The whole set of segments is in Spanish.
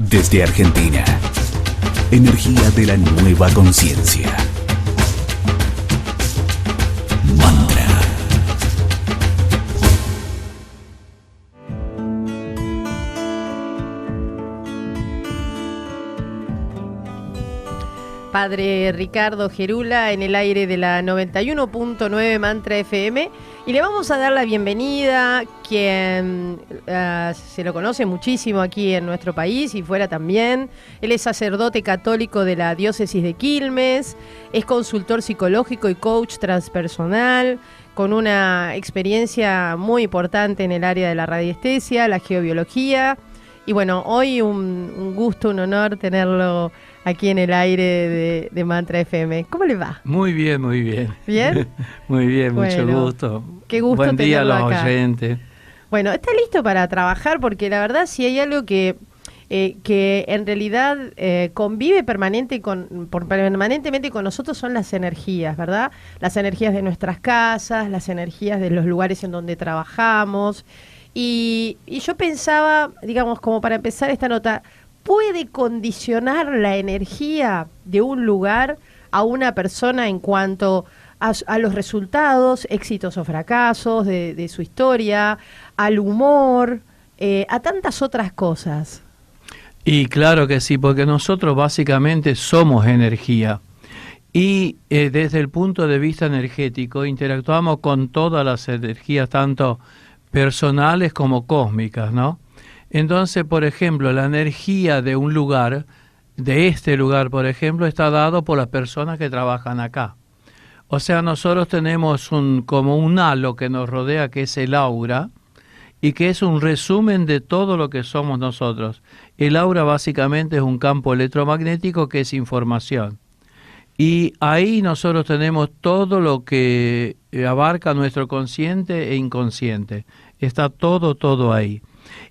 Desde Argentina, energía de la nueva conciencia. Mantra. Padre Ricardo Gerula en el aire de la 91.9 Mantra FM, y le vamos a dar la bienvenida, quien se lo conoce muchísimo aquí en nuestro país y fuera también. Él es sacerdote católico de la diócesis de Quilmes, es consultor psicológico y coach transpersonal, con una experiencia muy importante en el área de la radiestesia, la geobiología. Y bueno, hoy un gusto, un honor tenerlo aquí en el aire de Mantra FM. ¿Cómo le va? Muy bien, muy bien. ¿Bien? Muy bien, Bueno, mucho gusto. Qué gusto Buen día a tenerlo los acá. oyentes. Bueno, ¿está listo para trabajar? Porque la verdad, si hay algo que en realidad convive permanentemente con nosotros, son las energías, ¿verdad? Las energías de nuestras casas, las energías de los lugares en donde trabajamos. Y yo pensaba, digamos, como para empezar esta nota, ¿puede condicionar la energía de un lugar a una persona en cuanto a los resultados, éxitos o fracasos de su historia, al humor, a tantas otras cosas? Y claro que sí, porque nosotros básicamente somos energía. Y desde el punto de vista energético interactuamos con todas las energías, tanto personales como cósmicas, ¿no? Entonces, por ejemplo, la energía de un lugar, de este lugar, por ejemplo, está dado por las personas que trabajan acá. O sea, nosotros tenemos como un halo que nos rodea, que es el aura, y que es un resumen de todo lo que somos nosotros. El aura básicamente es un campo electromagnético que es información. Y ahí nosotros tenemos todo lo que abarca nuestro consciente e inconsciente. Está todo ahí.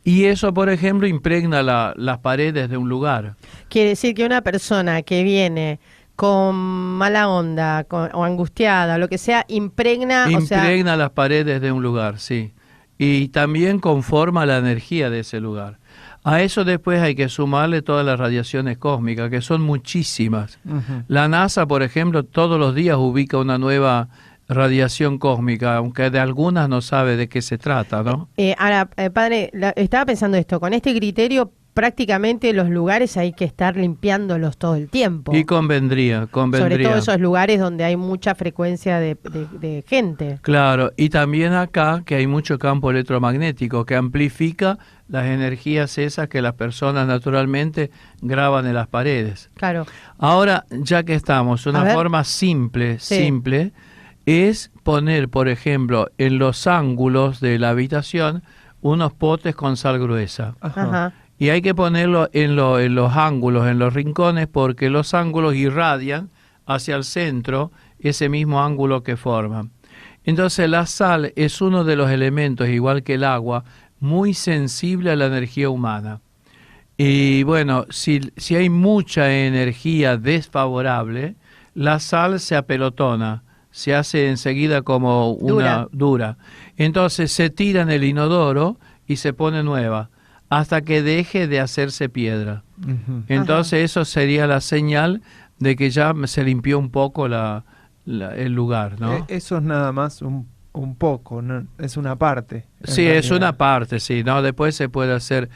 Y eso, por ejemplo, impregna las paredes de un lugar. Quiere decir que una persona que viene con mala onda o angustiada, lo que sea, impregna Las paredes de un lugar, sí. Y también conforma la energía de ese lugar. A eso después hay que sumarle todas las radiaciones cósmicas, que son muchísimas. Uh-huh. La NASA, por ejemplo, todos los días ubica una nueva radiación cósmica, aunque de algunas no sabe de qué se trata, ¿no? Ahora, padre, estaba pensando esto, con este criterio prácticamente los lugares hay que estar limpiándolos todo el tiempo. Y convendría. Sobre todo esos lugares donde hay mucha frecuencia de gente. Claro, y también acá que hay mucho campo electromagnético que amplifica las energías esas que las personas naturalmente graban en las paredes. Claro. Ahora, ya que estamos, una forma simple es poner, por ejemplo, en los ángulos de la habitación unos potes con sal gruesa. Ajá. Y hay que ponerlo en los ángulos, en los rincones, porque los ángulos irradian hacia el centro ese mismo ángulo que forman. Entonces la sal es uno de los elementos, igual que el agua, muy sensible a la energía humana. Y bueno, si hay mucha energía desfavorable, la sal se apelotona, se hace enseguida como una dura. Entonces se tira en el inodoro y se pone nueva, hasta que deje de hacerse piedra. Uh-huh. Entonces eso sería la señal de que ya se limpió un poco el lugar, ¿no? Eso es nada más un poco, ¿no? Es una parte. Sí, es una parte, sí, ¿no? Después se puede hacer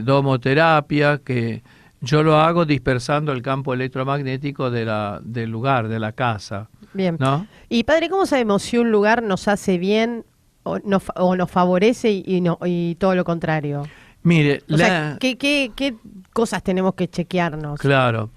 domoterapia, que yo lo hago dispersando el campo electromagnético del lugar, de la casa. Bien. ¿No? Y padre, ¿cómo sabemos si un lugar nos hace bien o nos favorece y todo lo contrario? Mire, ¿qué cosas tenemos que chequearnos? Claro.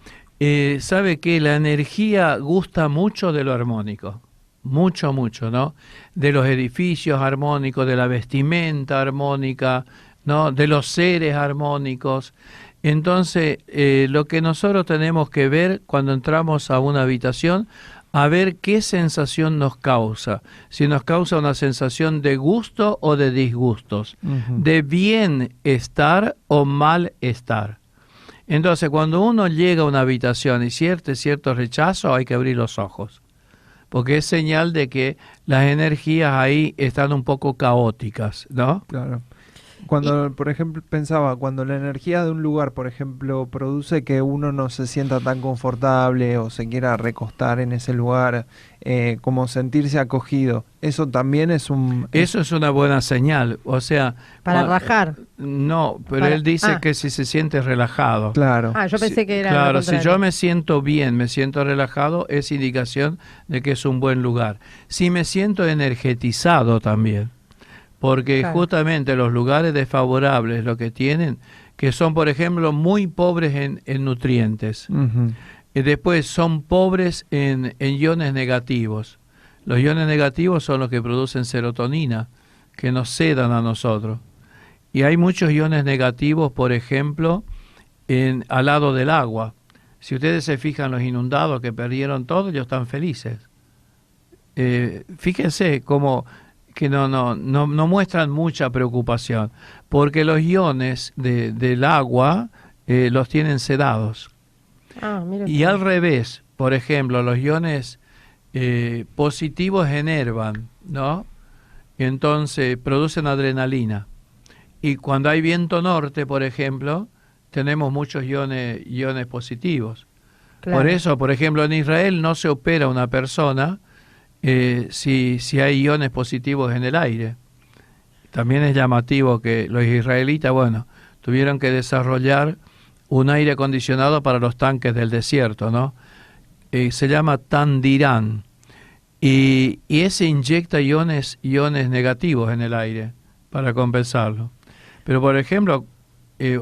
Sabe que la energía gusta mucho de lo armónico. Mucho, ¿no? De los edificios armónicos, de la vestimenta armónica, ¿no? De los seres armónicos. Entonces, lo que nosotros tenemos que ver cuando entramos a una habitación, a ver qué sensación nos causa. Si nos causa una sensación de gusto o de disgustos, uh-huh, de bienestar o malestar. Entonces, cuando uno llega a una habitación y siente cierto rechazo, hay que abrir los ojos, porque es señal de que las energías ahí están un poco caóticas, ¿no? Claro. Cuando, por ejemplo, pensaba, cuando la energía de un lugar, por ejemplo, produce que uno no se sienta tan confortable o se quiera recostar en ese lugar, como sentirse acogido, eso también es un... Eso es una buena señal, o sea... Para rajar. No, pero Para- él dice ah. que si se siente relajado. Claro. Ah, yo pensé que era lo Claro, si contrario. yo me siento bien, me siento relajado, es indicación de que es un buen lugar. Si me siento energetizado también, porque Claro. justamente los lugares desfavorables lo que tienen, que son, por ejemplo, muy pobres en nutrientes. Ujú. Y después son pobres en iones negativos. Los iones negativos son los que producen serotonina, que nos sedan a nosotros. Y hay muchos iones negativos, por ejemplo, al lado del agua. Si ustedes se fijan, los inundados que perdieron todo, ellos están felices. Fíjense cómo que no muestran mucha preocupación, porque los iones del agua los tienen sedados. Ah, mira Y usted. al revés, por ejemplo, los iones positivos enervan, ¿no? Entonces producen adrenalina. Y cuando hay viento norte, por ejemplo, tenemos muchos iones positivos. Claro. Por eso, por ejemplo, en Israel no se opera una persona si hay iones positivos en el aire. También es llamativo que los israelitas, bueno, tuvieron que desarrollar un aire acondicionado para los tanques del desierto, ¿no? Se llama Tandirán. Y ese inyecta iones negativos en el aire para compensarlo. Pero, por ejemplo,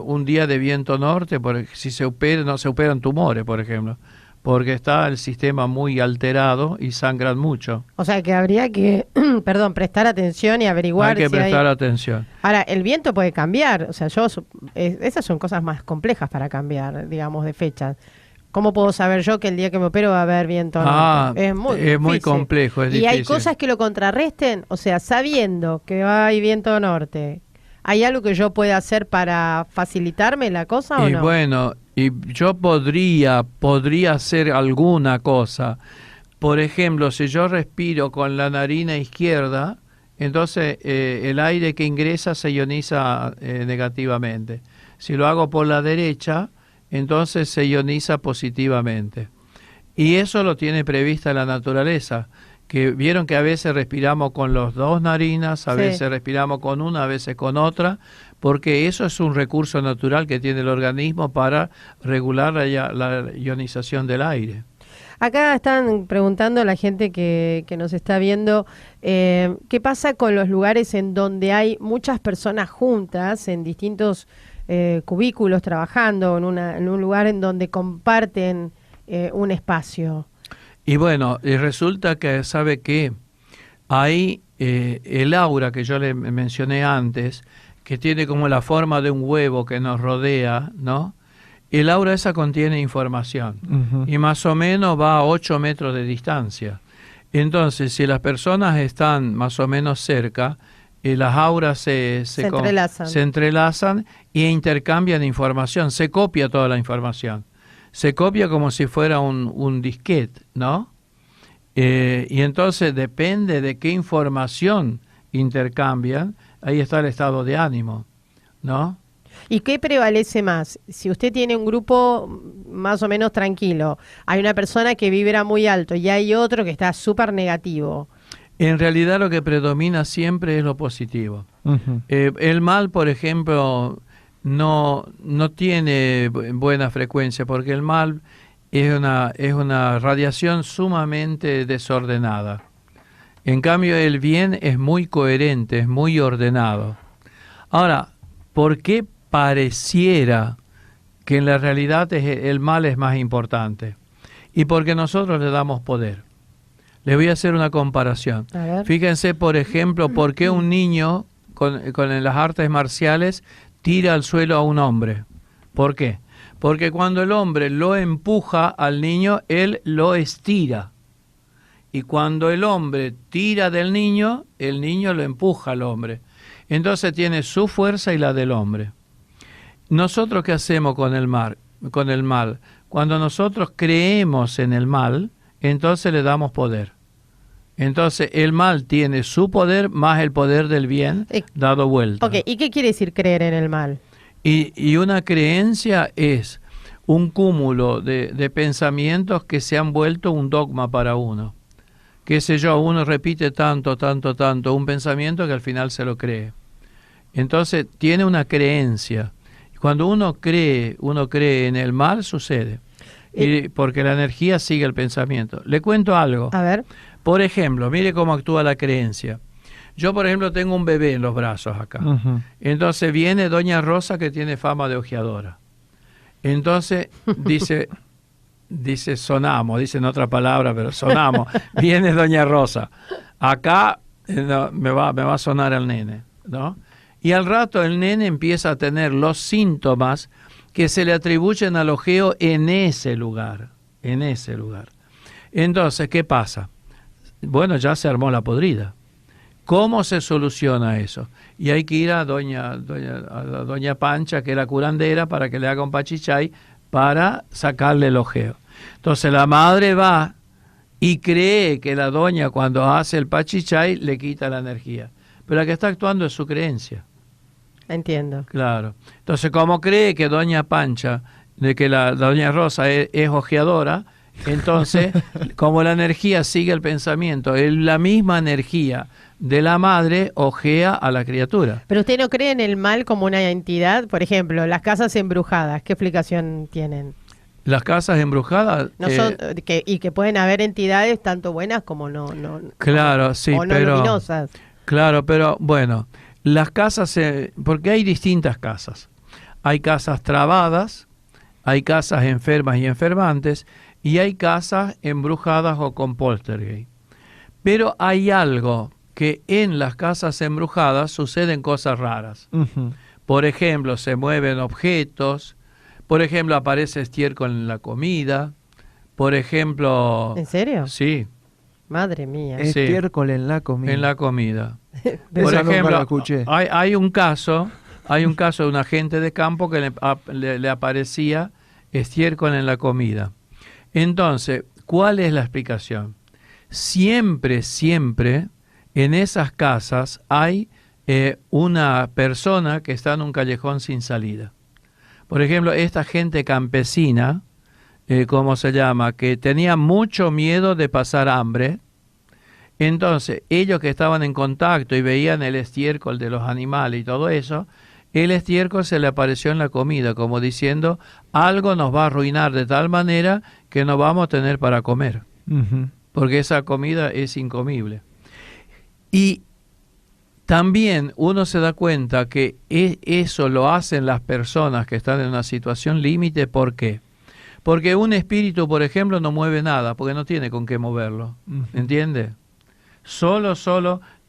un día de viento norte, si se opera, no se operan tumores, por ejemplo, porque está el sistema muy alterado y sangran mucho. O sea que habría que, perdón, prestar atención y averiguar Hay que si prestar atención. Ahora, el viento puede cambiar, o sea, esas son cosas más complejas para cambiar, digamos, de fecha. ¿Cómo puedo saber yo que el día que me opero va a haber viento norte? Es muy difícil. complejo, es ¿Y hay difícil. cosas que lo contrarresten? O sea, sabiendo que hay viento norte, ¿hay algo que yo pueda hacer para facilitarme la cosa o Y no? bueno, y yo podría hacer alguna cosa. Por ejemplo, si yo respiro con la narina izquierda, entonces el aire que ingresa se ioniza negativamente. Si lo hago por la derecha, entonces se ioniza positivamente. Y eso lo tiene prevista la naturaleza, que vieron que a veces respiramos con los dos narinas, a Sí. veces respiramos con una, a veces con otra, porque eso es un recurso natural que tiene el organismo para regular la ionización del aire. Acá están preguntando la gente que nos está viendo, ¿qué pasa con los lugares en donde hay muchas personas juntas en distintos cubículos trabajando, en un lugar en donde comparten un espacio? Y bueno, resulta que, ¿sabe qué? Hay el aura que yo le mencioné antes, que tiene como la forma de un huevo que nos rodea, ¿no? El aura esa contiene información Ujú. y más o menos va a 8 metros de distancia. Entonces, si las personas están más o menos cerca, las auras se entrelazan e intercambian información, se copia toda la información. Se copia como si fuera un disquete, ¿no? Y entonces depende de qué información intercambian, ahí está el estado de ánimo, ¿no? ¿Y qué prevalece más? Si usted tiene un grupo más o menos tranquilo, hay una persona que vibra muy alto y hay otro que está súper negativo. En realidad lo que predomina siempre es lo positivo. Ujú. El mal, por ejemplo, no tiene buena frecuencia porque el mal es una radiación sumamente desordenada. En cambio, el bien es muy coherente, es muy ordenado. Ahora, ¿por qué pareciera que en la realidad el mal es más importante? Y porque nosotros le damos poder. Les voy a hacer una comparación. A ver. Fíjense, por ejemplo, por qué un niño con las artes marciales tira al suelo a un hombre. ¿Por qué? Porque cuando el hombre lo empuja al niño, él lo estira. Y cuando el hombre tira del niño, el niño lo empuja al hombre. Entonces tiene su fuerza y la del hombre. ¿Nosotros qué hacemos con el mal? Cuando nosotros creemos en el mal, entonces le damos poder. Entonces el mal tiene su poder más el poder del bien dado vuelta. Ok, ¿y qué quiere decir creer en el mal? Y una creencia es un cúmulo de pensamientos que se han vuelto un dogma para uno. Qué sé yo, uno repite tanto un pensamiento que al final se lo cree. Entonces tiene una creencia. Cuando uno cree en el mal, sucede. Porque la energía sigue el pensamiento. Le cuento algo. A ver. Por ejemplo, mire cómo actúa la creencia. Yo, por ejemplo, tengo un bebé en los brazos acá. Ujú. Entonces viene doña Rosa, que tiene fama de ojeadora. Entonces dice sonamos, dicen otra palabra, pero sonamos. Viene doña Rosa. Acá me va a sonar el nene, ¿no? Y al rato el nene empieza a tener los síntomas que se le atribuyen al ojeo en ese lugar. Entonces, ¿qué pasa? Bueno, ya se armó la podrida. ¿Cómo se soluciona eso? Y hay que ir a doña Pancha, que es la curandera, para que le haga un pachichay para sacarle el ojeo. Entonces la madre va y cree que la doña, cuando hace el pachichay, le quita la energía. Pero la que está actuando es su creencia. Entiendo. Claro. Entonces, como cree que doña Pancha, de que la doña Rosa es ojeadora, entonces, como la energía sigue el pensamiento, la misma energía de la madre ojea a la criatura. Pero usted no cree en el mal como una entidad. Por ejemplo, las casas embrujadas, ¿qué explicación tienen? Las casas embrujadas... No son, y que pueden haber entidades tanto buenas como no claro, sí, o no luminosas. Claro, pero bueno, las casas, porque hay distintas casas. Hay casas trabadas, hay casas enfermas y enfermantes, y hay casas embrujadas o con poltergeist. Pero hay algo que en las casas embrujadas suceden cosas raras. Ujú. Por ejemplo, se mueven objetos. Por ejemplo, aparece estiércol en la comida. Por ejemplo... ¿En serio? Sí. Madre mía. Sí. Estiércol en la comida. En la comida. Esa Por nunca ejemplo, la escuché. hay un caso de un agente de campo que le aparecía estiércol en la comida. Entonces, ¿cuál es la explicación? Siempre en esas casas hay una persona que está en un callejón sin salida. Por ejemplo, esta gente campesina, ¿cómo se llama? Que tenía mucho miedo de pasar hambre. Entonces, ellos que estaban en contacto y veían el estiércol de los animales y todo eso, el estiércol se le apareció en la comida, como diciendo, algo nos va a arruinar de tal manera que no vamos a tener para comer, Ujú. porque esa comida es incomible. Y también uno se da cuenta que eso lo hacen las personas que están en una situación límite. ¿Por qué? Porque un espíritu, por ejemplo, no mueve nada, porque no tiene con qué moverlo. Ujú. ¿Entiende? Solo,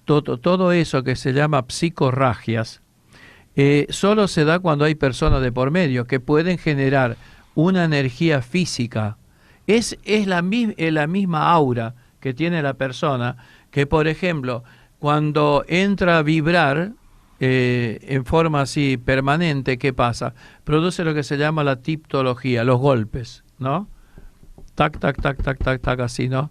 todo eso que se llama psicorragias, solo se da cuando hay personas de por medio que pueden generar una energía física. Es la misma aura que tiene la persona, que por ejemplo, cuando entra a vibrar en forma así permanente, ¿qué pasa? Produce lo que se llama la tiptología, los golpes, ¿no? Tac, tac, tac, tac, tac, tac, así, ¿no?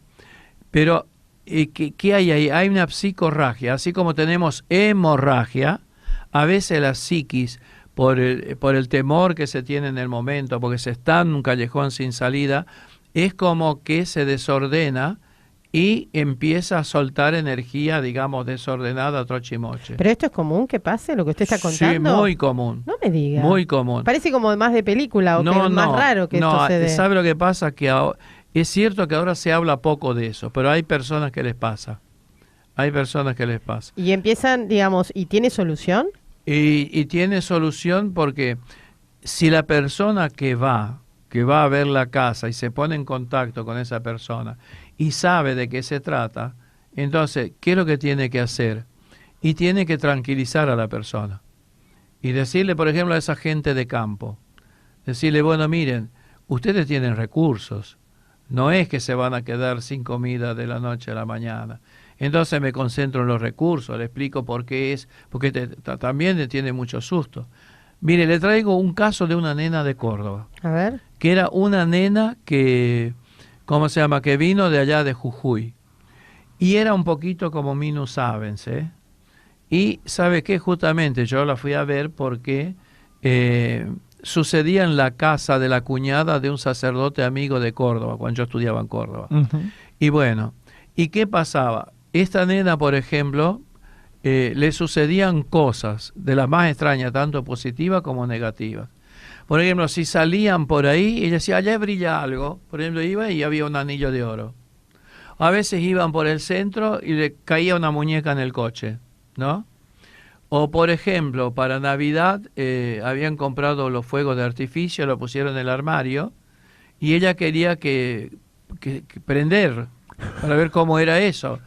Pero, ¿qué hay ahí? Hay una psicorragia, así como tenemos hemorragia. A veces la psiquis, por el temor que se tiene en el momento, porque se está en un callejón sin salida, es como que se desordena y empieza a soltar energía, digamos, desordenada, trochimoche. ¿Pero esto es común que pase, lo que usted está contando? Sí, muy común. No me diga. Muy común. Parece como más de película, o que es más raro que esto se dé. ¿Sabe lo que pasa? Que es cierto que ahora se habla poco de eso, pero hay personas que les pasa. Y empiezan, digamos, ¿y tiene solución? Y tiene solución porque si la persona que va a ver la casa y se pone en contacto con esa persona y sabe de qué se trata, entonces, ¿qué es lo que tiene que hacer? Y tiene que tranquilizar a la persona. Y decirle, por ejemplo, a esa gente de campo, decirle, bueno, miren, ustedes tienen recursos, no es que se van a quedar sin comida de la noche a la mañana. Entonces me concentro en los recursos, le explico por qué es, porque también le tiene mucho susto. Mire, le traigo un caso de una nena de Córdoba, A ver. que era una nena que, ¿cómo se llama?, que vino de allá de Jujuy. Y era un poquito como Minus Avens, ¿eh? Y ¿sabe qué? Justamente yo la fui a ver porque sucedía en la casa de la cuñada de un sacerdote amigo de Córdoba, cuando yo estudiaba en Córdoba. Y bueno, ¿y qué pasaba? Esta nena, por ejemplo, le sucedían cosas de las más extrañas, tanto positivas como negativas. Por ejemplo, si salían por ahí, ella decía, allá brilla algo. Por ejemplo, iba y había un anillo de oro. A veces iban por el centro y le caía una muñeca en el coche, ¿no? O, por ejemplo, para Navidad habían comprado los fuegos de artificio, lo pusieron en el armario y ella quería que prender para ver cómo era eso.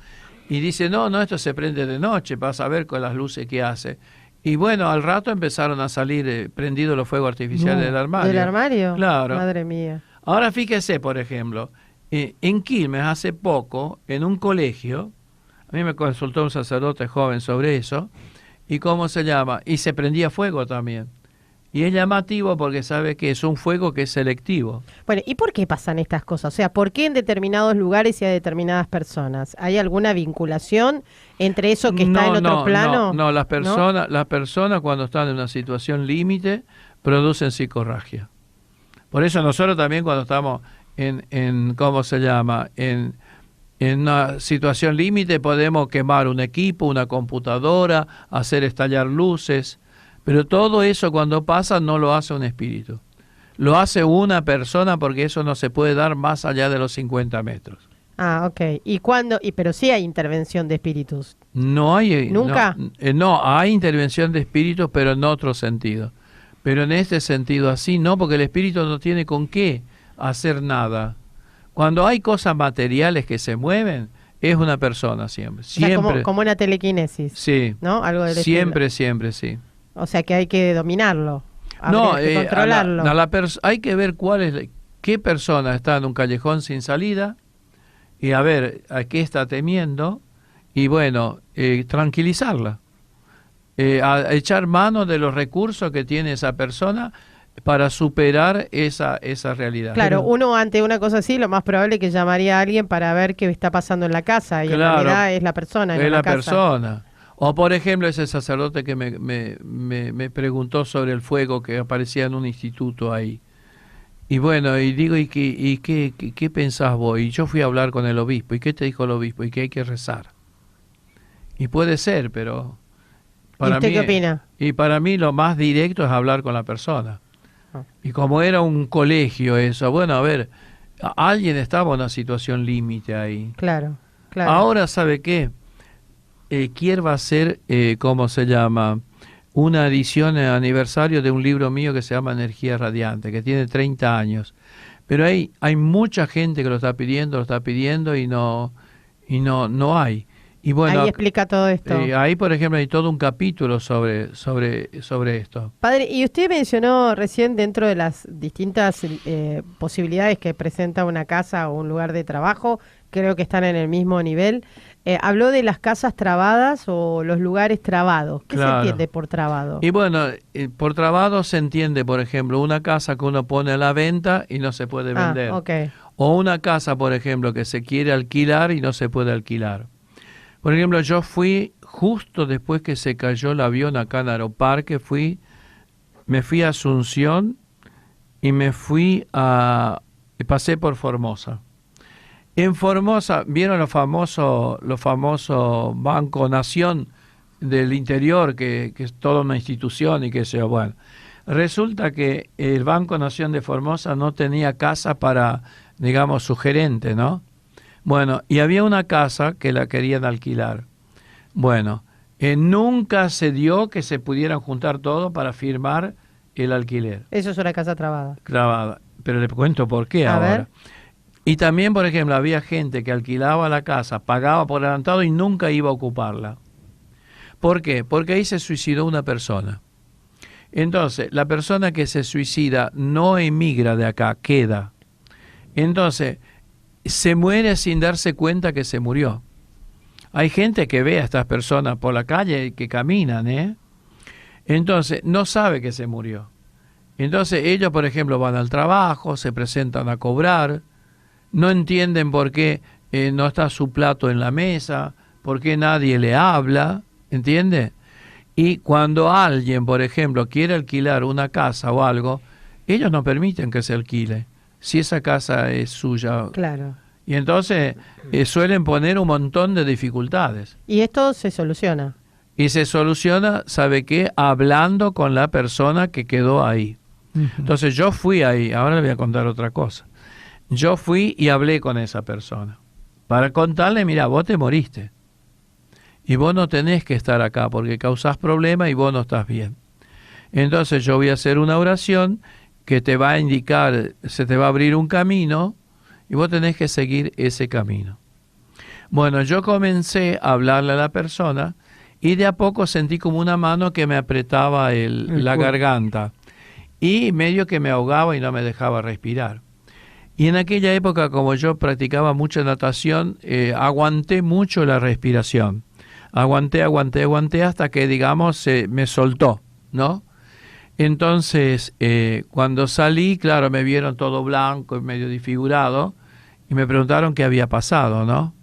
Y dice, no, esto se prende de noche, vas a ver con las luces que hace. Y bueno, al rato empezaron a salir prendidos los fuegos artificiales del armario. ¿Del armario? Claro. Madre mía. Ahora fíjese, por ejemplo, en Quilmes hace poco, en un colegio, a mí me consultó un sacerdote joven sobre eso, y cómo se llama, y se prendía fuego también. Y es llamativo porque sabe que es un fuego que es selectivo. Bueno, ¿y por qué pasan estas cosas? O sea, ¿por qué en determinados lugares y a determinadas personas? ¿Hay alguna vinculación entre eso que está en otro plano? No, las personas cuando están en una situación límite producen psicorragia. Por eso nosotros también cuando estamos en ¿cómo se llama? En una situación límite podemos quemar un equipo, una computadora, hacer estallar luces. Pero todo eso cuando pasa no lo hace un espíritu. Lo hace una persona porque eso no se puede dar más allá de los 50 metros. Ah, ok. ¿Y cuándo? Pero sí hay intervención de espíritus. No hay... ¿Nunca? No, hay intervención de espíritus, pero en otro sentido. Pero en este sentido así no, porque el espíritu no tiene con qué hacer nada. Cuando hay cosas materiales que se mueven, es una persona siempre. Siempre. O sea, como una telequinesis. Sí. ¿No? Algo del Siempre, estilo. siempre, sí. O sea que hay que dominarlo. No, que controlarlo. Hay que ver qué persona está en un callejón sin salida y a ver a qué está temiendo y bueno, tranquilizarla. A echar mano de los recursos que tiene esa persona para superar esa realidad. Claro, uno ante una cosa así, lo más probable es que llamaría a alguien para ver qué está pasando en la casa y en realidad es la persona. Es la persona. O por ejemplo ese sacerdote que me preguntó sobre el fuego que aparecía en un instituto ahí. Y bueno, y digo, ¿y qué pensás vos? Y yo fui a hablar con el obispo. ¿Y qué te dijo el obispo? Y que hay que rezar. Y puede ser, pero... ¿Y usted qué opina? Y para mí lo más directo es hablar con la persona. Y como era un colegio eso, bueno, a ver, alguien estaba en una situación límite ahí. Claro. Ahora, ¿sabe qué? Quiero hacer, ¿cómo se llama? Una edición aniversario de un libro mío que se llama Energía Radiante, que tiene 30 años. Pero hay mucha gente que lo está pidiendo y no hay. Y bueno, ahí explica todo esto. Ahí, por ejemplo, hay todo un capítulo sobre esto. Padre, y usted mencionó recién dentro de las distintas posibilidades que presenta una casa o un lugar de trabajo, creo que están en el mismo nivel. Habló de las casas trabadas o los lugares trabados. ¿Qué se entiende por trabado? Y bueno, por trabado se entiende, por ejemplo, una casa que uno pone a la venta y no se puede vender. Okay. O una casa, por ejemplo, que se quiere alquilar y no se puede alquilar. Por ejemplo, yo fui justo después que se cayó el avión acá en Aeroparque, me fui a Asunción y pasé por Formosa. En Formosa, ¿vieron los famosos Banco Nación del Interior, que es toda una institución y qué sé yo? Bueno, resulta que el Banco Nación de Formosa no tenía casa para, digamos, su gerente, ¿no? Bueno, y había una casa que la querían alquilar. Bueno, nunca se dio que se pudieran juntar todos para firmar el alquiler. Eso es una casa trabada. Trabada, pero le cuento por qué ahora. Ver. Y también, por ejemplo, había gente que alquilaba la casa, pagaba por adelantado y nunca iba a ocuparla. ¿Por qué? Porque ahí se suicidó una persona. Entonces, la persona que se suicida no emigra de acá, queda. Entonces, se muere sin darse cuenta que se murió. Hay gente que ve a estas personas por la calle que caminan, Entonces, no sabe que se murió. Entonces, ellos, por ejemplo, van al trabajo, se presentan a cobrar, no entienden por qué no está su plato en la mesa, por qué nadie le habla, ¿entiende? Y cuando alguien, por ejemplo, quiere alquilar una casa o algo, ellos no permiten que se alquile, si esa casa es suya. Claro. Y entonces suelen poner un montón de dificultades. Y esto se soluciona. Y se soluciona, ¿sabe qué? Hablando con la persona que quedó ahí. Entonces yo fui ahí, ahora le voy a contar otra cosa. Yo fui y hablé con esa persona para contarle, mira, vos te moriste y vos no tenés que estar acá porque causás problemas y vos no estás bien. Entonces yo voy a hacer una oración que te va a indicar, se te va a abrir un camino y vos tenés que seguir ese camino. Bueno, yo comencé a hablarle a la persona y de a poco sentí como una mano que me apretaba la garganta y medio que me ahogaba y no me dejaba respirar. Y en aquella época, como yo practicaba mucha natación, aguanté mucho la respiración. Aguanté hasta que, digamos, me soltó, ¿no? Entonces, cuando salí, claro, me vieron todo blanco y medio desfigurado y me preguntaron qué había pasado, ¿no?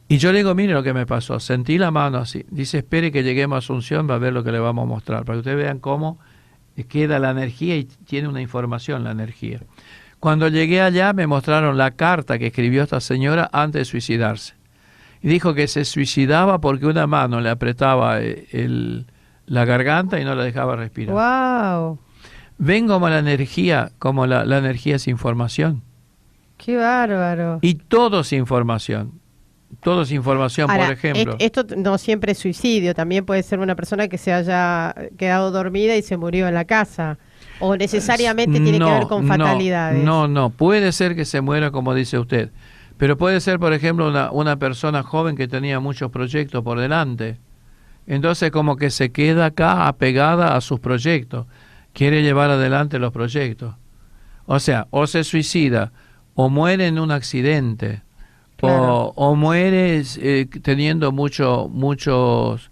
Y yo le digo, mire lo que me pasó, sentí la mano así. Dice, espere que lleguemos a Asunción, va a ver lo que le vamos a mostrar, para que ustedes vean cómo queda la energía y tiene una información la energía. Cuando llegué allá me mostraron la carta que escribió esta señora antes de suicidarse. Y dijo que se suicidaba porque una mano le apretaba la garganta y no la dejaba respirar. ¡Wow! Ven como la energía, la energía es información. ¡Qué bárbaro! Y todo es información. Todo es información. Ahora, por ejemplo. Esto no siempre es suicidio, también puede ser una persona que se haya quedado dormida y se murió en la casa. O necesariamente tiene que ver con fatalidades. No, puede ser que se muera como dice usted. Pero puede ser, por ejemplo, una persona joven que tenía muchos proyectos por delante. Entonces como que se queda acá apegada a sus proyectos. Quiere llevar adelante los proyectos. O sea, o se suicida, o muere en un accidente. Claro. O mueres teniendo muchos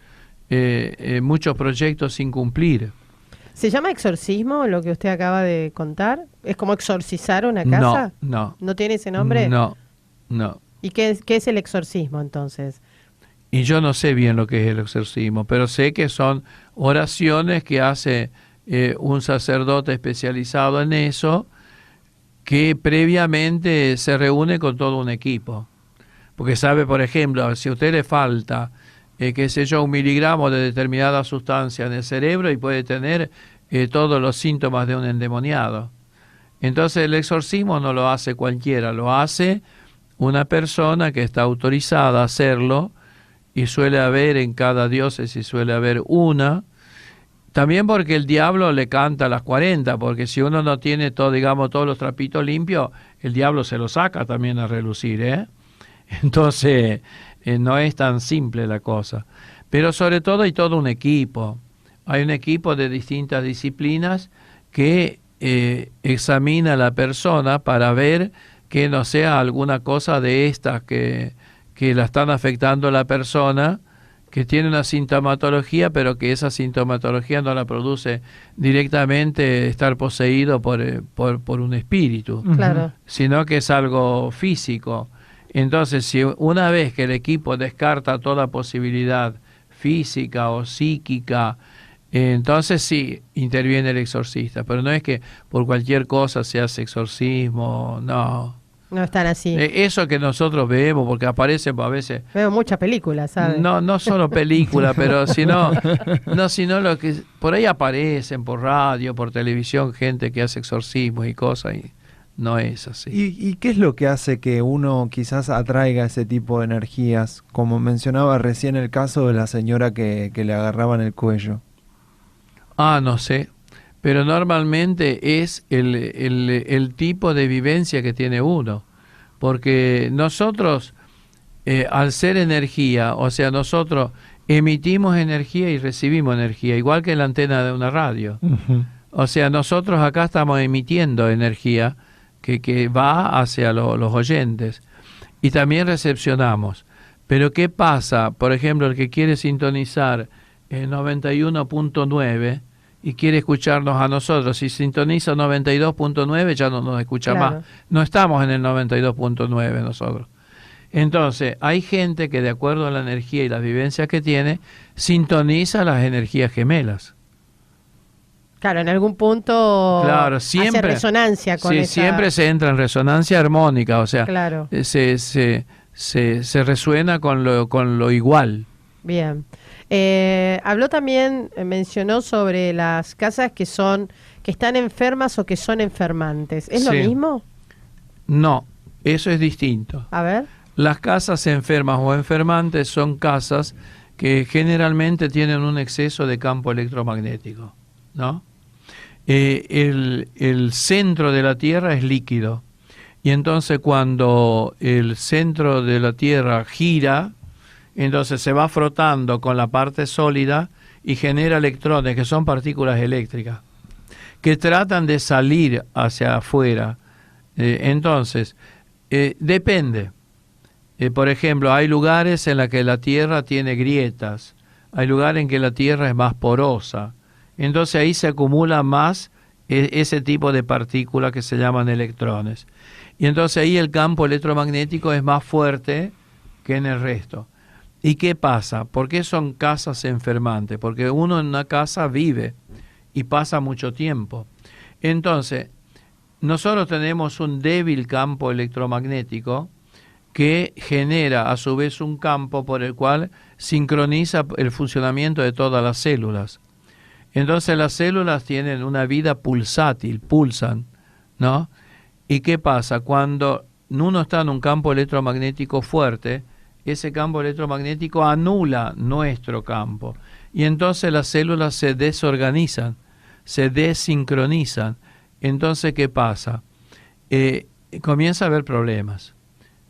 proyectos sin cumplir. ¿Se llama exorcismo lo que usted acaba de contar? ¿Es como exorcizar una casa? No. ¿No tiene ese nombre? No. ¿Y qué es el exorcismo entonces? Y yo no sé bien lo que es el exorcismo, pero sé que son oraciones que hace un sacerdote especializado en eso, que previamente se reúne con todo un equipo. Porque sabe, por ejemplo, si a usted le falta, qué sé yo, 1 miligramo de determinada sustancia en el cerebro y puede tener todos los síntomas de un endemoniado. Entonces el exorcismo no lo hace cualquiera, lo hace una persona que está autorizada a hacerlo y suele haber en cada diócesis, suele haber una. También porque el diablo le canta a las 40, porque si uno no tiene todo, digamos, todos los trapitos limpios, el diablo se los saca también a relucir, ¿eh? Entonces, no es tan simple la cosa. Pero sobre todo hay todo un equipo. Hay un equipo de distintas disciplinas que examina a la persona para ver que no sea alguna cosa de estas que la están afectando a la persona, que tiene una sintomatología, pero que esa sintomatología no la produce directamente estar poseído por un espíritu, claro, sino que es algo físico. Entonces, si una vez que el equipo descarta toda posibilidad física o psíquica, entonces sí interviene el exorcista, pero no es que por cualquier cosa se hace exorcismo, no. No están así. Eso que nosotros vemos, porque aparecen a veces... Veo muchas películas, ¿sabes? No solo películas, pero sino lo que por ahí aparecen por radio, por televisión, gente que hace exorcismos y cosas, y no es así. ¿Y qué es lo que hace que uno quizás atraiga ese tipo de energías? Como mencionaba recién el caso de la señora que le agarraban el cuello. No sé, pero normalmente es el tipo de vivencia que tiene uno, porque nosotros, al ser energía, o sea, nosotros emitimos energía y recibimos energía, igual que la antena de una radio. Uh-huh. O sea, nosotros acá estamos emitiendo energía que va hacia los oyentes, y también recepcionamos. Pero ¿qué pasa? Por ejemplo, el que quiere sintonizar 91.9 y quiere escucharnos a nosotros, si sintoniza 92.9 ya no nos escucha, claro, más. No estamos en el 92.9 nosotros. Entonces, hay gente que de acuerdo a la energía y las vivencias que tiene, sintoniza las energías gemelas. Claro, en algún punto Claro, hace resonancia con sí, esa... siempre se entra en resonancia armónica, o sea, Claro. se resuena con lo igual. Bien. Habló también, mencionó sobre las casas que están enfermas o que son enfermantes. ¿Es lo Sí. mismo? No, eso es distinto. A ver. Las casas enfermas o enfermantes son casas que generalmente tienen un exceso de campo electromagnético, ¿no? El centro de la Tierra es líquido y entonces cuando el centro de la Tierra gira, entonces se va frotando con la parte sólida y genera electrones que son partículas eléctricas que tratan de salir hacia afuera. Entonces, depende. Por ejemplo, hay lugares en los que la Tierra tiene grietas, hay lugares en que la Tierra es más porosa. Entonces ahí se acumula más ese tipo de partículas que se llaman electrones. Y entonces ahí el campo electromagnético es más fuerte que en el resto. ¿Y qué pasa? ¿Por qué son casas enfermantes? Porque uno en una casa vive y pasa mucho tiempo. Entonces, nosotros tenemos un débil campo electromagnético que genera a su vez un campo por el cual sincroniza el funcionamiento de todas las células. Entonces las células tienen una vida pulsátil, pulsan, ¿no? ¿Y qué pasa? Cuando uno está en un campo electromagnético fuerte, ese campo electromagnético anula nuestro campo. Y entonces las células se desorganizan, se desincronizan. Entonces, ¿qué pasa? Comienza a haber problemas.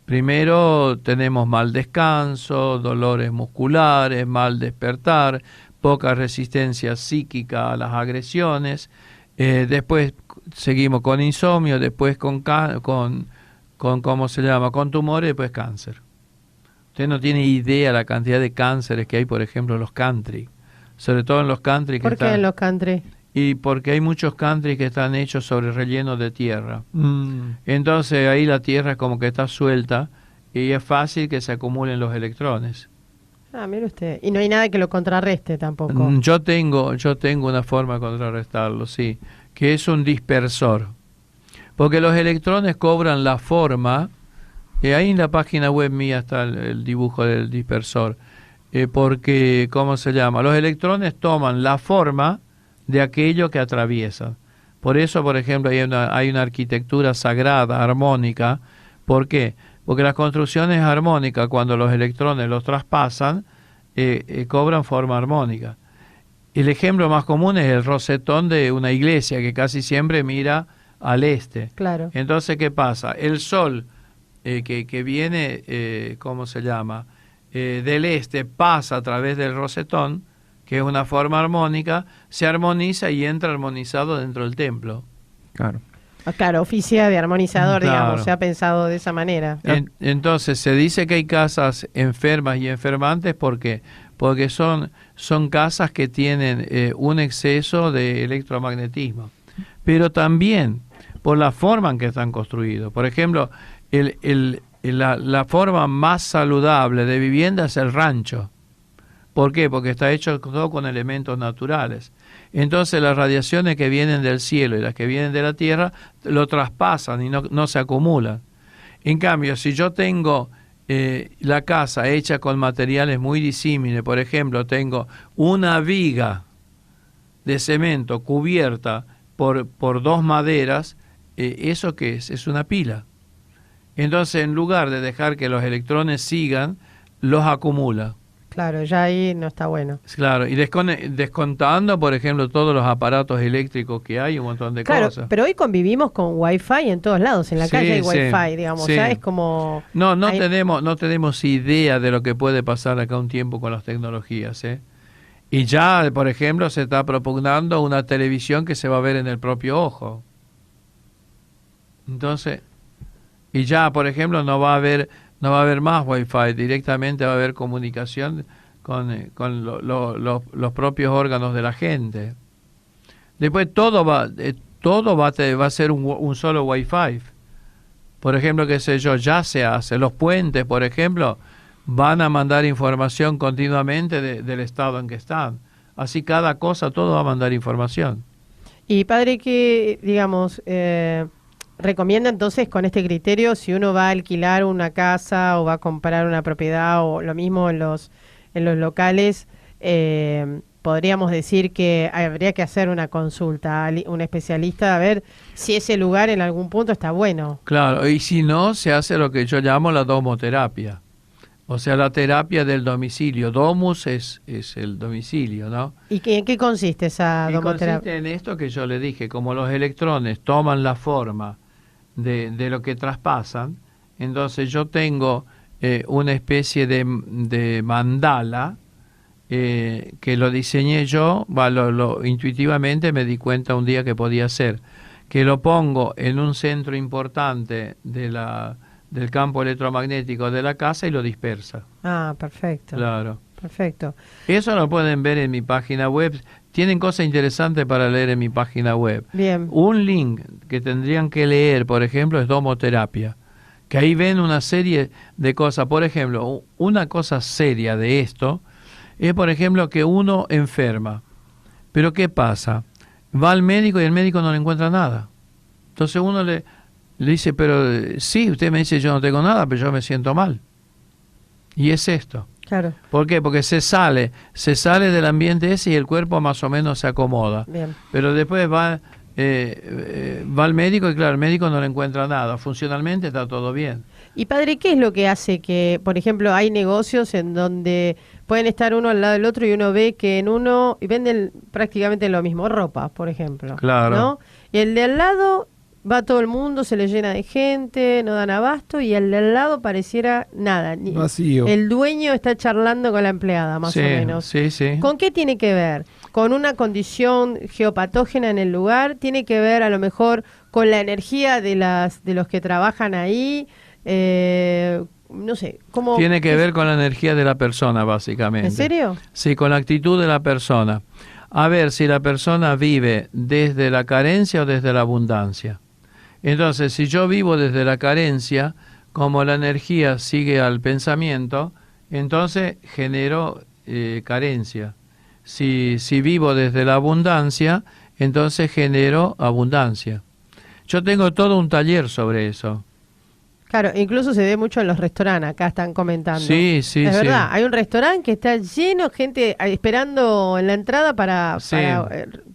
Primero tenemos mal descanso, dolores musculares, mal despertar, poca resistencia psíquica a las agresiones. Después seguimos con insomnio, después con ¿cómo se llama? Con tumores, después cáncer. Usted no tiene idea la cantidad de cánceres que hay, por ejemplo, en los country. Sobre todo en los country que ¿Por qué en los country? Y porque hay muchos country que están hechos sobre relleno de tierra. Entonces ahí la tierra es como que está suelta y es fácil que se acumulen los electrones. Ah, mire usted. Y no hay nada que lo contrarreste tampoco. Yo tengo una forma de contrarrestarlo, sí, que es un dispersor. Porque los electrones cobran la forma, ahí en la página web mía está el dibujo del dispersor, porque, ¿cómo se llama? Los electrones toman la forma de aquello que atraviesan. Por eso, por ejemplo, hay una arquitectura sagrada, armónica. ¿Por qué? Porque las construcciones armónicas, cuando los electrones los traspasan, cobran forma armónica. El ejemplo más común es el rosetón de una iglesia, que casi siempre mira al este. Claro. Entonces, ¿qué pasa? El sol que viene, ¿cómo se llama? Del este, pasa a través del rosetón, que es una forma armónica, se armoniza y entra armonizado dentro del templo. Claro. Claro, oficia de armonizador, Claro. digamos, se ha pensado de esa manera. Entonces, se dice que hay casas enfermas y enfermantes, ¿por qué? Porque son casas que tienen un exceso de electromagnetismo, pero también por la forma en que están construidos. Por ejemplo, la forma más saludable de vivienda es el rancho. ¿Por qué? Porque está hecho todo con elementos naturales. Entonces las radiaciones que vienen del cielo y las que vienen de la tierra lo traspasan y no se acumulan. En cambio, si yo tengo la casa hecha con materiales muy disímiles, por ejemplo, tengo una viga de cemento cubierta por dos maderas, ¿eso qué es? Es una pila. Entonces, en lugar de dejar que los electrones sigan, los acumula. Claro, ya ahí no está bueno. Claro, y descontando, por ejemplo, todos los aparatos eléctricos que hay, un montón de Claro, cosas. pero hoy convivimos con Wi-Fi en todos lados. En la Sí, calle hay sí, Wi-Fi, digamos. sí. Ya es como... No hay- tenemos idea de lo que puede pasar acá un tiempo con las tecnologías, ¿eh? Y ya, por ejemplo, se está propugnando una televisión que se va a ver en el propio ojo. Entonces, y ya, por ejemplo, no va a haber más Wi-Fi, directamente va a haber comunicación con los propios órganos de la gente. Después todo va a ser un solo Wi-Fi. Por ejemplo, qué sé yo, ya se hace. Los puentes, por ejemplo, van a mandar información continuamente del estado en que están. Así cada cosa, todo va a mandar información. Y padre, que digamos, recomienda entonces con este criterio, si uno va a alquilar una casa o va a comprar una propiedad o lo mismo en los locales, podríamos decir que habría que hacer una consulta a un especialista a ver si ese lugar en algún punto está bueno. Claro, y si no, se hace lo que yo llamo la domoterapia. O sea, la terapia del domicilio. Domus es el domicilio, ¿no? ¿Y en qué consiste esa Y domoterapia? consiste en esto que yo le dije, como los electrones toman la forma de lo que traspasan, entonces yo tengo una especie de mandala que lo diseñé yo, intuitivamente me di cuenta un día que podía hacer, que lo pongo en un centro importante del campo electromagnético de la casa y lo dispersa. Ah, perfecto. Claro. Perfecto. Eso lo pueden ver en mi página web. Tienen cosas interesantes para leer en mi página web. Bien. Un link que tendrían que leer, por ejemplo, es domoterapia. Que ahí ven una serie de cosas. Por ejemplo, una cosa seria de esto es, por ejemplo, que uno enferma. Pero ¿qué pasa? Va al médico y el médico no le encuentra nada. Entonces uno le dice, pero sí, usted me dice yo no tengo nada, pero yo me siento mal. Y es esto. Claro. ¿Por qué? Porque se sale del ambiente ese y el cuerpo más o menos se acomoda. Bien. Pero después va al médico y claro, el médico no le encuentra nada. Funcionalmente está todo bien. Y padre, ¿qué es lo que hace que, por ejemplo, hay negocios en donde pueden estar uno al lado del otro y uno ve que en uno y venden prácticamente lo mismo, ropa, por ejemplo? Claro. ¿No? Y el de al lado va todo el mundo, se le llena de gente, no dan abasto, y el de al lado pareciera nada. Vacío. El dueño está charlando con la empleada, más Sí, o menos. sí, sí. ¿Con qué tiene que ver? ¿Con una condición geopatógena en el lugar? ¿Tiene que ver a lo mejor con la energía de los que trabajan ahí? No sé, ¿cómo? Tiene que ver con la energía de la persona, básicamente. ¿En serio? Sí, con la actitud de la persona. A ver si la persona vive desde la carencia o desde la abundancia. Entonces, si yo vivo desde la carencia, como la energía sigue al pensamiento, entonces genero carencia. Si vivo desde la abundancia, entonces genero abundancia. Yo tengo todo un taller sobre eso. Claro, incluso se ve mucho en los restaurantes, acá están comentando. Sí, sí, es sí. verdad, hay un restaurante que está lleno de gente esperando en la entrada para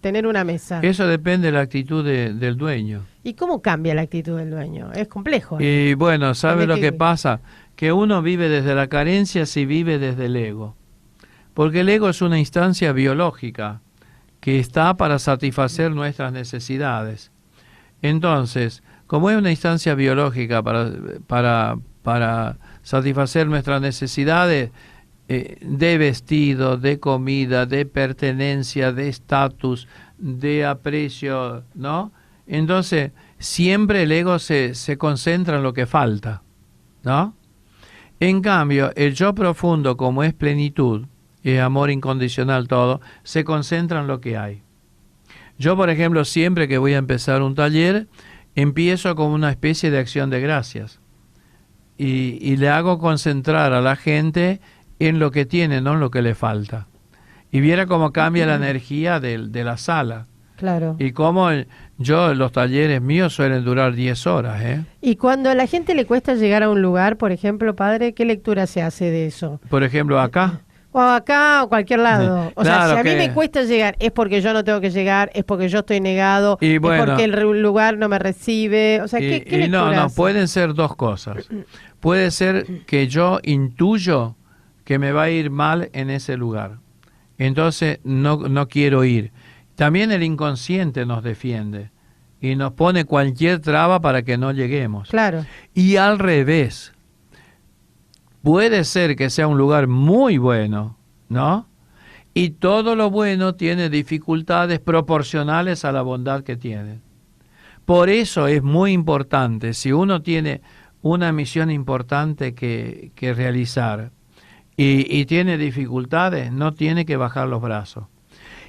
tener una mesa. Eso depende de la actitud del dueño. ¿Y cómo cambia la actitud del dueño? Es complejo. Y bueno, ¿sabe lo que que pasa? Que uno vive desde la carencia si vive desde el ego. Porque el ego es una instancia biológica que está para satisfacer nuestras necesidades. Entonces, como es una instancia biológica para satisfacer nuestras necesidades de vestido, de comida, de pertenencia, de estatus, de aprecio, ¿no? Entonces, siempre el ego se concentra en lo que falta, ¿no? En cambio, el yo profundo, como es plenitud, es amor incondicional todo, se concentra en lo que hay. Yo, por ejemplo, siempre que voy a empezar un taller, empiezo con una especie de acción de gracias y le hago concentrar a la gente en lo que tiene, no en lo que le falta. Y viera cómo cambia la energía de la sala. Claro. Y cómo los talleres míos suelen durar 10 horas. Y cuando a la gente le cuesta llegar a un lugar, por ejemplo, padre, ¿qué lectura se hace de eso? Por ejemplo, acá. O acá o cualquier lado. O Claro, sea, si a mí que me cuesta llegar, es porque yo no tengo que llegar, es porque yo estoy negado, Y bueno, es porque el lugar no me recibe. O sea, ¿qué lectura no, hace? pueden ser dos cosas. Puede ser que yo intuyo que me va a ir mal en ese lugar. Entonces no quiero ir. También el inconsciente nos defiende y nos pone cualquier traba para que no lleguemos. Claro. Y al revés. Puede ser que sea un lugar muy bueno, ¿no? Y todo lo bueno tiene dificultades proporcionales a la bondad que tiene. Por eso es muy importante, si uno tiene una misión importante que realizar y tiene dificultades, no tiene que bajar los brazos.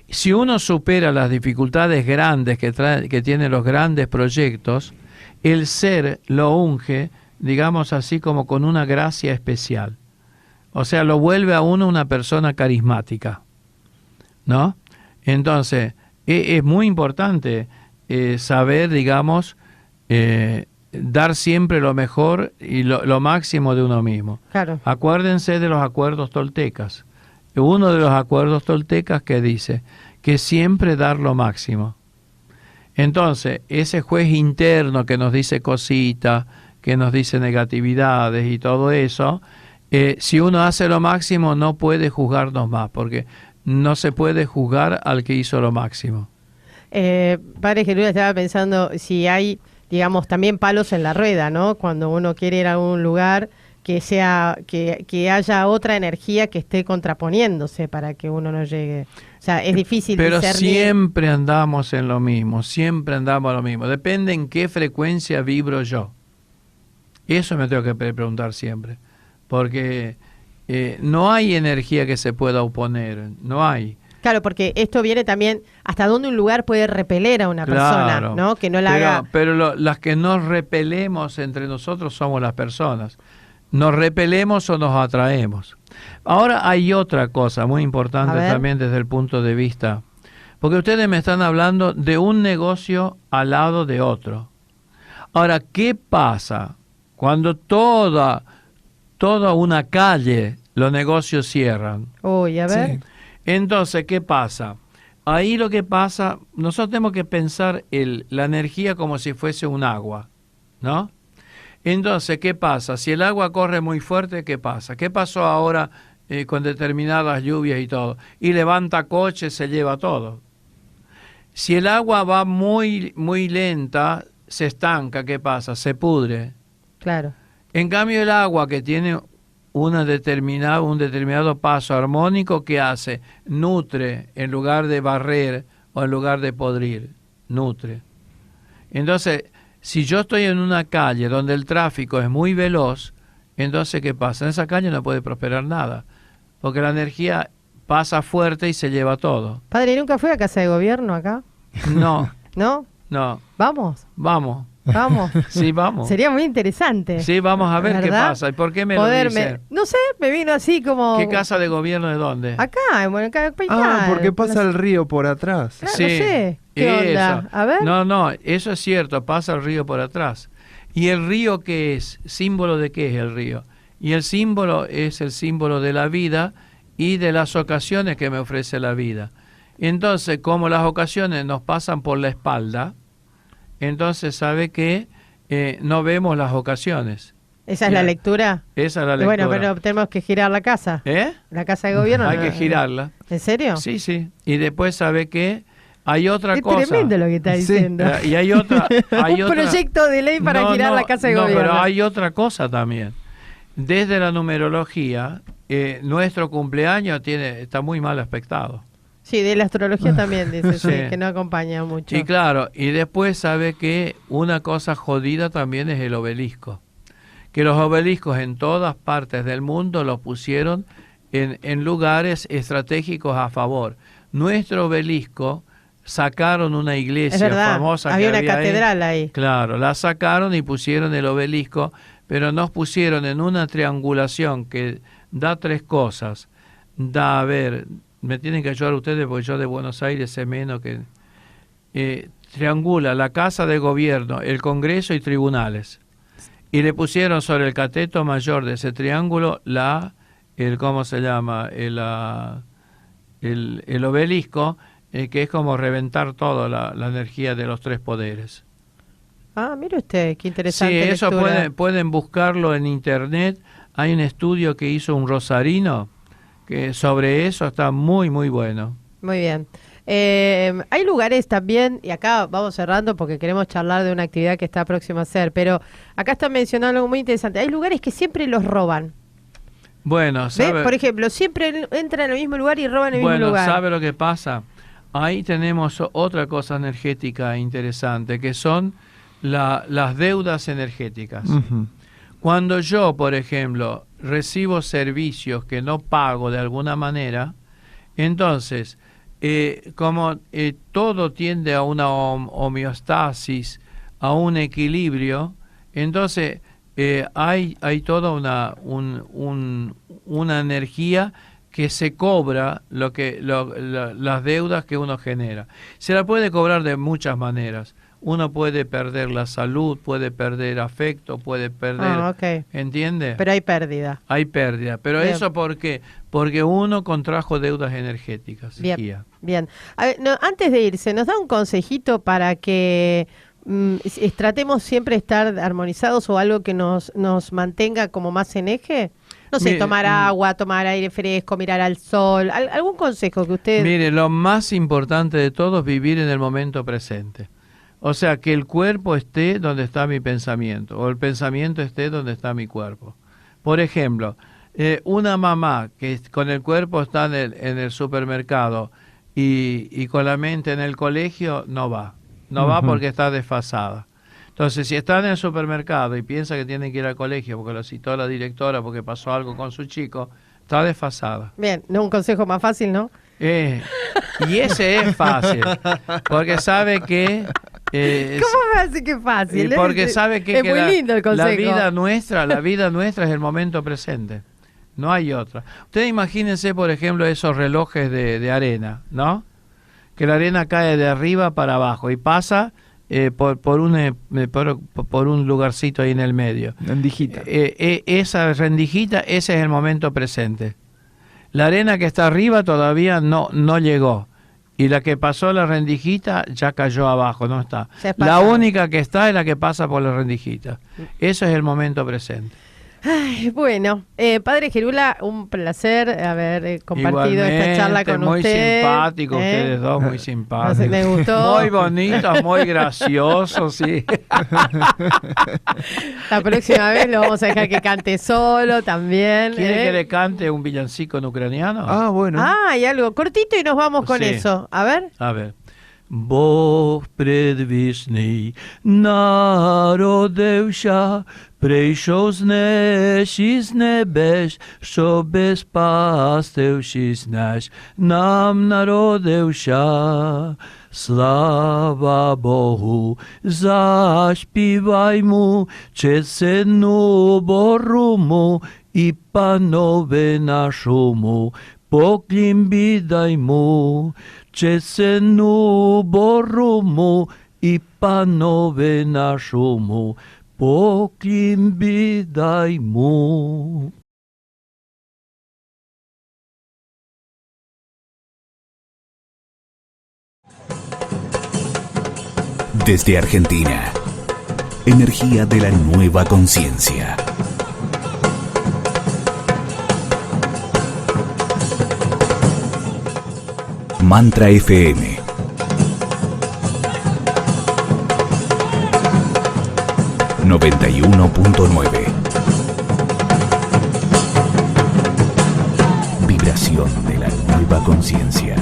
Si uno supera las dificultades grandes que tienen los grandes proyectos, el ser lo unge, digamos así, como con una gracia especial. O sea, lo vuelve a uno una persona carismática, ¿no? Entonces, es muy importante saber, digamos, dar siempre lo mejor y lo máximo de uno mismo. Claro. Acuérdense de los acuerdos toltecas. Uno de los acuerdos toltecas que dice que siempre dar lo máximo. Entonces, ese juez interno que nos dice cositas, que nos dice negatividades y todo eso, si uno hace lo máximo no puede juzgarnos más, porque no se puede juzgar al que hizo lo máximo. Padre Gerula, estaba pensando si hay, digamos, también palos en la rueda, ¿no? Cuando uno quiere ir a un lugar que haya otra energía que esté contraponiéndose para que uno no llegue. O sea, es difícil Pero discernir. siempre andamos en lo mismo, siempre andamos en lo mismo. Depende en qué frecuencia vibro yo. Eso me tengo que preguntar siempre. Porque no hay energía que se pueda oponer, no hay. Claro, porque esto viene también hasta dónde un lugar puede repeler a una persona, ¿no? Que no la haga. Pero las que nos repelemos entre nosotros somos las personas. Nos repelemos o nos atraemos. Ahora hay otra cosa muy importante también desde el punto de vista, porque ustedes me están hablando de un negocio al lado de otro. Ahora, ¿qué pasa cuando toda una calle los negocios cierran? Uy, a ver. Sí. Entonces, ¿qué pasa? Ahí lo que pasa, nosotros tenemos que pensar la energía como si fuese un agua, ¿no? Entonces, ¿qué pasa? Si el agua corre muy fuerte, ¿qué pasa? ¿Qué pasó ahora con determinadas lluvias y todo? Y levanta coches, se lleva todo. Si el agua va muy, muy lenta, se estanca, ¿qué pasa? Se pudre. Claro. En cambio, el agua que tiene un determinado paso armónico, ¿qué hace? Nutre en lugar de barrer o en lugar de podrir. Nutre. Entonces, si yo estoy en una calle donde el tráfico es muy veloz, entonces ¿qué pasa? En esa calle no puede prosperar nada, porque la energía pasa fuerte y se lleva todo. Padre, ¿nunca fue a Casa de Gobierno acá? No, ¿No? no. Vamos. Vamos. Sí, vamos. Sería muy interesante. Sí, vamos a ver qué ¿verdad? pasa. ¿Y por qué me lo dice? No sé, me vino así como... ¿Qué casa de gobierno de dónde? Acá, en Capital. Porque pasa el río por atrás. Claro, no sé. ¿Qué onda? Eso. A ver. No, eso es cierto, pasa el río por atrás. ¿Y el río qué es? ¿Símbolo de qué es el río? Y el símbolo es el símbolo de la vida y de las ocasiones que me ofrece la vida. Entonces, como las ocasiones nos pasan por la espalda, entonces sabe que no vemos las ocasiones. ¿Esa es la lectura? Esa es la lectura. Bueno, pero tenemos que girar la casa. La Casa de Gobierno. Hay que girarla. ¿En serio? Sí. Y después sabe que hay otra cosa. Es tremendo lo que está diciendo. Y hay otra... Un proyecto de ley para girar la Casa de Gobierno. No, pero hay otra cosa también. Desde la numerología, nuestro cumpleaños está muy mal aspectado. Sí, de la astrología también dice, sí, que no acompaña mucho. Y claro, y después sabe que una cosa jodida también es el obelisco. Que los obeliscos en todas partes del mundo los pusieron en lugares estratégicos a favor. Nuestro obelisco sacaron una iglesia famosa. Había una catedral ahí. Claro, la sacaron y pusieron el obelisco, pero nos pusieron en una triangulación que da tres cosas. Da, a ver... Me tienen que ayudar ustedes porque yo de Buenos Aires sé menos que... triangula la Casa de Gobierno, el Congreso y tribunales. Y le pusieron sobre el cateto mayor de ese triángulo ¿cómo se llama? El obelisco, que es como reventar toda la energía de los tres poderes. Ah, mire usted, qué interesante. Sí, eso lectura. pueden buscarlo en internet. Hay un estudio que hizo un rosarino que sobre eso está muy, muy bueno. Muy bien. Hay lugares también, y acá vamos cerrando porque queremos charlar de una actividad que está próxima a hacer, pero acá están mencionando algo muy interesante. Hay lugares que siempre los roban. Bueno, ¿sabe? Por ejemplo, siempre entran al mismo lugar y roban el mismo lugar. Bueno, ¿sabe lo que pasa? Ahí tenemos otra cosa energética interesante, que son las deudas energéticas. Uh-huh. Cuando yo, por ejemplo, recibo servicios que no pago de alguna manera, entonces, como todo tiende a una homeostasis, a un equilibrio, entonces hay toda una energía que se cobra las deudas que uno genera. Se la puede cobrar de muchas maneras. Uno puede perder la salud, puede perder afecto, puede perder... Okay. ¿Entiende? Pero hay pérdida. Hay pérdida. Pero Bien. ¿eso por qué? Porque uno contrajo deudas energéticas. Bien, Gia. bien. A ver, antes de irse, ¿nos da un consejito para que tratemos siempre de estar armonizados o algo que nos mantenga como más en eje? No sé, Mire, tomar agua, tomar aire fresco, mirar al sol. ¿Algún consejo que usted...? Mire, lo más importante de todo es vivir en el momento presente. O sea, que el cuerpo esté donde está mi pensamiento, o el pensamiento esté donde está mi cuerpo. Por ejemplo, una mamá que con el cuerpo está en el supermercado y con la mente en el colegio, no va. No va porque está desfasada. Entonces, si está en el supermercado y piensa que tiene que ir al colegio porque lo citó la directora porque pasó algo con su chico, está desfasada. Bien, no un consejo más fácil, ¿no? Y ese es fácil, porque sabe que... ¿Cómo me hace que es fácil? Porque sabe que, es muy lindo el consejo. la vida nuestra es el momento presente. No hay otra. Ustedes imagínense, por ejemplo, esos relojes de arena, ¿no? Que la arena cae de arriba para abajo y pasa por un lugarcito ahí en el medio. Rendijita. Esa rendijita, ese es el momento presente. La arena que está arriba todavía no llegó. Y la que pasó la rendijita ya cayó abajo, no está. La única que está es la que pasa por la rendijita. Eso es el momento presente. Ay, bueno, Padre Gerula, un placer haber compartido Igualmente, esta charla con muy usted. Simpático, ustedes dos, muy simpáticos. No sé, me gustó. Muy bonitos, muy graciosos, sí. La próxima vez lo vamos a dejar que cante solo también. ¿Quiere que le cante un villancico en ucraniano? Ah, bueno. Ah, y algo cortito y nos vamos con Sí. eso. A ver. A ver. Бог предвічний народився, прийшов з неж із небес, щоби спасти всіх наш, нам народився. Слава Богу, заспіваймо, честь Сину Божому і Панові нашому, поклін віддаймо. Честь Сину Божому і Панові нашому, поклін віддаймо. Desde Argentina, energía de la nueva conciencia. Mantra FM. ...91.9... Vibración de la nueva conciencia.